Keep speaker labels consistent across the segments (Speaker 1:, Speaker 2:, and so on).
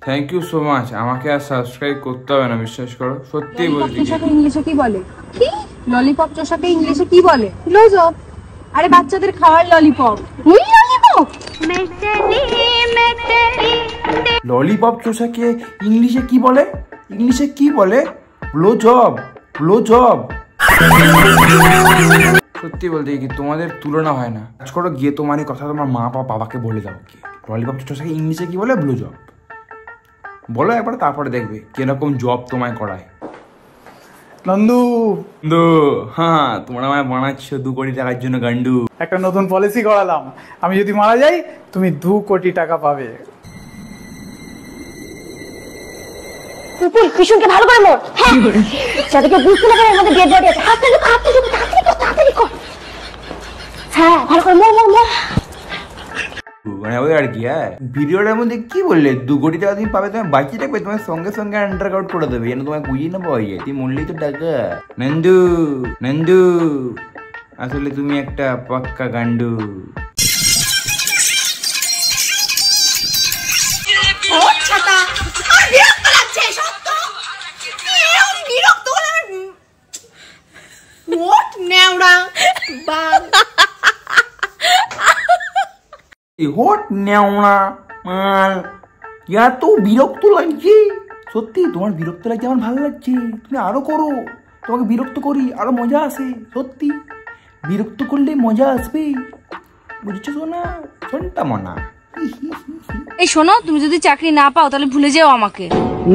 Speaker 1: Thank you so much. আমাকে আর subscribe করতে হবে না, বিশ্বাস করো, সত্যি বলছি।
Speaker 2: ইংলিশে কি বলে? কি ললিপপ চোষাকে ইংলিশে কি বলে? ব্লোজব। আরে বাচ্চাদের খাওয়ার ললিপপ। ওই ললিপপ।
Speaker 1: ললিপপ চোষাকে ইংলিশে কি বলে? ইংলিশে কি বলে? ব্লোজব। ব্লোজব। সত্যি বলতে কি তোমাদের তুলনা হয় না। কাজ করো গিয়ে তোমার এই কথা তোমার মা বাবাকে বলে দাও কি ললিপপ চোষাকে ইংলিশে কি বলে? ব্লোজব বলো একবার, তারপরে দেখবে কিরকম জব তোমায় করায়।
Speaker 3: নন্দু
Speaker 1: হ্যাঁ, তোমরা আমায় বানাচ্ছ 2 কোটি টাকার জন্য গান্ডু।
Speaker 3: একটা নতুন পলিসি করালাম, আমি যদি মারা যাই তুমি 2 কোটি টাকা পাবে।
Speaker 4: কুকুর কিশোরকে ভালো করে মোর। হ্যাঁ, যাদেরকে বুঝতে না পারে আমাদের ডেড বডি আছে। তাড়াতাড়ি কর। হ্যাঁ, ভালো করে মোর মোর মোর।
Speaker 1: মানে ওই আর কি। হ্যাঁ, ভিডিওটার মধ্যে কি বললে 2 কোটি টাকা তুমি পাবে, তুমি বাঁচিয়ে রাখবে, তোমার সঙ্গে সঙ্গে আন্ডারগ্রাউন্ড করে দেবে, যেন তোমায় বুঝিয়ে নেবো। তুই মরলেই তো টাকা। নন্দু আসলে তুমি একটা পাক্কা গান্ডু। হোট নেওয়া মাল, এত বিরক্ত লাগছে সত্যি। তোমার বিরক্ত লাগছে, আমার ভালো লাগছে। তুমি আরো করো, তোমাকে বিরক্ত করি, আরো মজা আসে। সত্যি বিরক্ত করলে মজা আসবে, বুঝছো না? শোনটা মনা।
Speaker 2: এই শোনো, তুমি যদি চাকরি না পাও তাহলে ভুলে যেও আমাকে।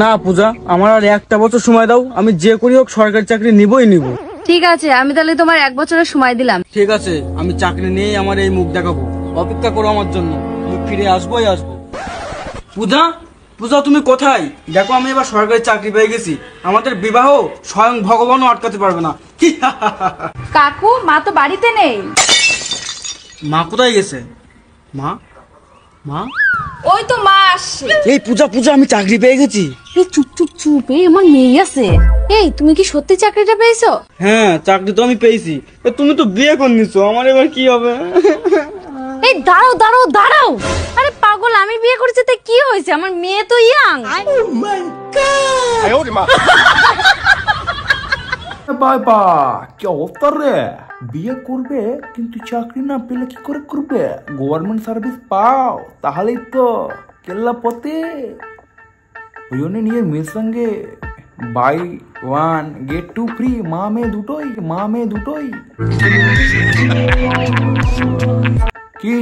Speaker 5: না পূজা, আমার আর 1টা বছর সময় দাও, আমি যে করি হোক সরকারি চাকরি নিবই নিব।
Speaker 2: ঠিক আছে, আমি তাহলে তোমার 1 বছরের সময় দিলাম।
Speaker 5: ঠিক আছে, আমি চাকরি নিয়েই আমার এই মুখ দেখাবো, অপেক্ষা করো আমার জন্য, আমি ফিরে আসবোই আসবো। পূজা তুমি কোথায়? দেখো আমি এবার সরকারি চাকরি পেয়ে গেছি, আমাদের বিবাহ স্বয়ং ভগবানও আটকাতে পারবে না।
Speaker 2: কাকু, মা তো বাড়িতে নেই।
Speaker 5: মা কোথায় গেছে? মা
Speaker 2: ওই তো মা আসছে।
Speaker 5: এই পূজা আমি চাকরি পেয়ে গেছি।
Speaker 2: এই চুপ, এই আমার মেয়ে আছে। এই তুমি কি সত্যি চাকরিটা পেয়েছো?
Speaker 5: হ্যাঁ, চাকরি তো আমি পেয়েছি। তুমি তো বিয়ে করে নিছো, আমার এবার কি হবে?
Speaker 2: এই দাঁড়াও। আরে পাগল, আমি বিয়ে করেছি তাই কি হয়েছে? আমার মেয়ে তো ইয়াং।
Speaker 1: বাবা কি অবস্থা রে? বিয়ে করবে কিন্তু চাকরি না পেলে কি করে করবে? গভর্নমেন্ট সার্ভিস পাও, তাহলেই তো কেল্লা পথে। ওই জন্য নিজের মেয়ের সঙ্গে বাই 1 get 2 ফ্রি, মা মেয়ে দুটোই। কি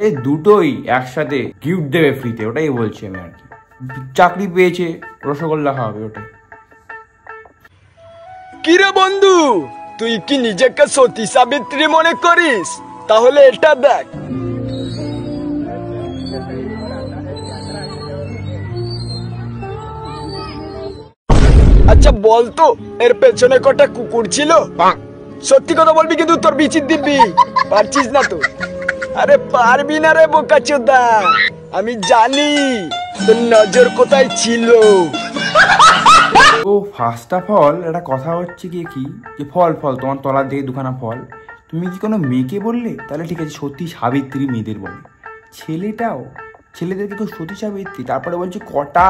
Speaker 1: এই দুটোই একসাথে গিফট দেবে ফ্রিতে, ওটাই বলছি আমি আর কি। চাকরি পেয়েছে, রসগোল্লা খাওয়াবে, ওটাই।
Speaker 6: কিরে বন্ধু, তুই কি নিজেকে সতী সাবিত্রী মনে করিস? তাহলে এটা দেখ। আচ্ছা বলতো, এর পেছনে কটা কুকুর ছিল? সত্যি কথা বলবি কিন্তু তোর বিচির দিবি, পারছিস না তো? আরে পারবি না রে বোকাচোদা, আমি জানি তোর নজর কোথায় ছিল।
Speaker 1: ও ফার্স্ট অফ অল একটা কথা হচ্ছে কি যে ফল তোমার তলার দিকে 2খানা ফল, তুমি কি কোনো মেয়েকে বললে? তাহলে ঠিক আছে, সতী সাবিত্রী মেয়েদের বলে। ছেলেদেরকে তো সতী সাবিত্রী, তারপরে বলছে কটা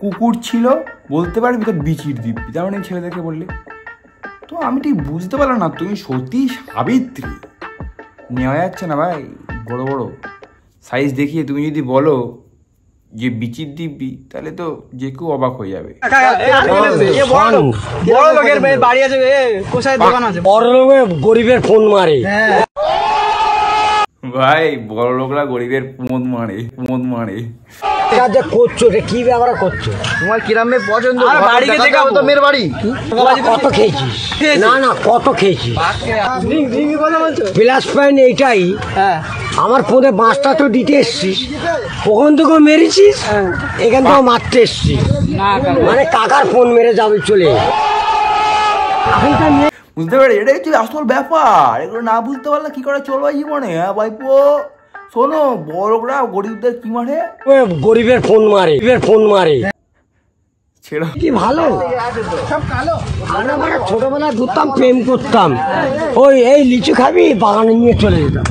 Speaker 1: কুকুর ছিল বলতে পারবি, তোর বিচির দিব্যি, তার মানে ছেলেদেরকে বললে। তো আমি ঠিক বুঝতে পারলাম না, তুমি সতী সাবিত্রী নেওয়া যাচ্ছে না ভাই। বড় সাইজ দেখিয়ে তুমি যদি বলো যে বিচির দিব্যি, তাহলে তো যে কেউ অবাক হয়ে যাবে।
Speaker 5: গরিবের ফোন মারে
Speaker 1: ভাই, বড় লোকরা গরিবের পোঁদ মারে।
Speaker 5: করছো রে, কি ব্যবহার করছো?
Speaker 6: তোমার কিরামে পছন্দ?
Speaker 5: মেয়ের বাড়ি কত খেয়েছিস? না কত খেয়েছিস? প্লাস পয়েন্ট এইটাই, আমার ফোনে 5টা তো দিতে এসছিস, ওখান থেকে মেরেছিস, এখান থেকে মারতে এসছিস, মানে কাকার ফোন মেরে যাবে চলে।
Speaker 1: বুঝতে পারি, এটাই হচ্ছে আসল ব্যাপার। এগুলো না বুঝতে পারলে কি করে চলবে জীবনে? হ্যাঁ ভাইপো, শোনো, বড়রা গরিবদের কি মারে?
Speaker 5: গরিবের ফোন মারে।
Speaker 1: ছেড়া
Speaker 5: কি ভালো, আমরা ছোটবেলায় ঘুরতাম, প্রেম করতাম, এই লিচু খাবি, বাগানে নিয়ে চলে যেতাম।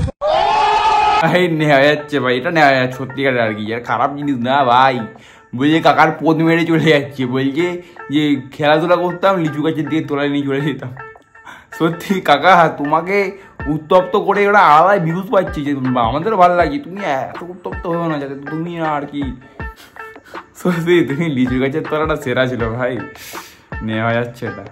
Speaker 1: নেওয়া যাচ্ছে ভাই, এটা নেওয়া যাচ্ছে সত্যিকারের আর কি। আর খারাপ জিনিস না ভাই, বলছে কাকার পোদ মেরে চলে যাচ্ছে, বলছে যে খেলাধুলা করতাম লিচু গাছের দিয়ে তোলায় নিয়ে চলে যেতাম। সত্যি কাকা তোমাকে উত্তপ্ত করে ওরা আলাদাই ভিউজ পাচ্ছি, যে আমাদেরও ভালো লাগছে, তুমি এত উত্তপ্ত হয়েও না যাতে তুমি আর কি। সত্যি তুমি লিচু গাছের তোলাটা সেরা ছিল ভাই, নেওয়া যাচ্ছে এটা।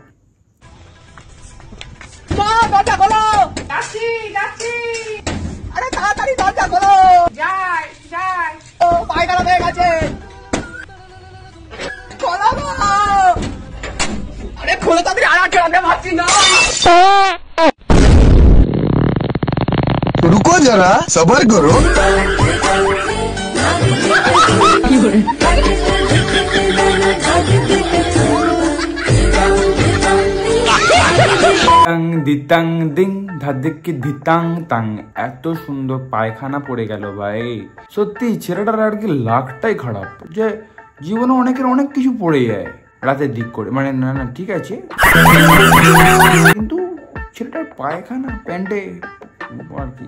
Speaker 7: रुको जरा सबर करो।
Speaker 1: দিতাং দিং ধাদিকে ধিতাং তাং, এত সুন্দর পায়খানা পড়ে গেল ভাই। সত্যি ছেলেটার আর কি লাকটাই খারাপ, যে জীবনে অনেকের অনেক কিছু পড়ে যায় রাতের দিক করে, মানে না না ঠিক আছে, কিন্তু ছেলেটার পায়খানা প্যান্টে আর কি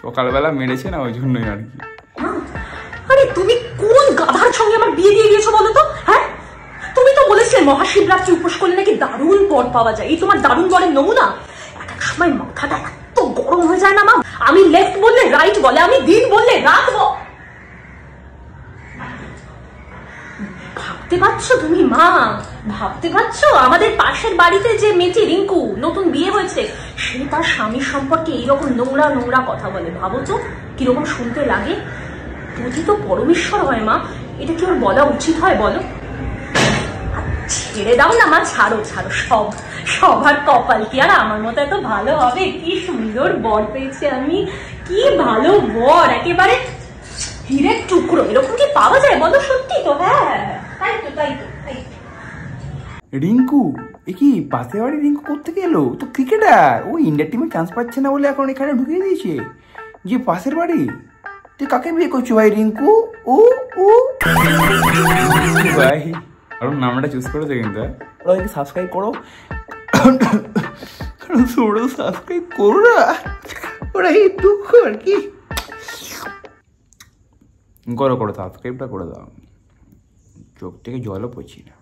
Speaker 1: সকালবেলা মেরেছে না, ওই জন্যই আর কি।
Speaker 8: আরে তুমি কোন গাধার সঙ্গে আমার বিয়ে দিয়ে দিয়েছো বলো তো? হ্যাঁ, তুমি তো বলেছিলে মহাশিবরাত্রি উপোস করলে নাকি দারুণ পথ পাওয়া যায়। এই তোমার দারুণ বরের নমুনা। এক এক সময় মাথাটা এত গরম হয়ে যায় না মা, আমি লেফট বললে রাইট বলে, আমি দিন বললে রাত বলে। ভাবতে পারছো তুমি মা, ভাবতে পারছো আমাদের পাশের বাড়িতে যে মেয়েটি রিঙ্কু নতুন বিয়ে হয়েছে, সে তার স্বামীর সম্পর্কে এইরকম নোংরা নোংরা কথা বলে? ভাবো তো কিরকম শুনতে লাগে। বুঝি তো পরমেশ্বর হয় মা, এটা কি ওর বলা উচিত হয় বলো? ছেড়ে দাও না মা, ছাড়ো ছাড়ো, সবার কপাল কি আর আমার মতো এত ভালো হবে? কি সুন্দর বর পেয়েছে আমি, কি ভালো বর, একেবারে হীরের টুকরো। এরকম কি পাওয়া যায় বলো? সত্যি তো? হ্যাঁ তাই তো তাই তো তাই তো।
Speaker 1: রিঙ্কু এ কি পাশের বাড়ি? রিঙ্কু কোথেকে এলো? তো ক্রিকেটার, ও ইন্ডিয়া টিমে চান্স পাচ্ছে না বলে এখন এখানে ঢুকিয়ে দিয়েছে। যে পাশের বাড়ি, তুই কাকে বিয়ে করছো ভাই? রিঙ্কু ও ও ভাই, আর নামটা চুজ করেছে কিন্তু। ওরা সাবস্ক্রাইব করো, সাবস্ক্রাইব করো না, ওরা এই দুঃখ আর কি। করো করো সাবস্ক্রাইবটা করে দাও, চোখ থেকে জলও পড়ছি না।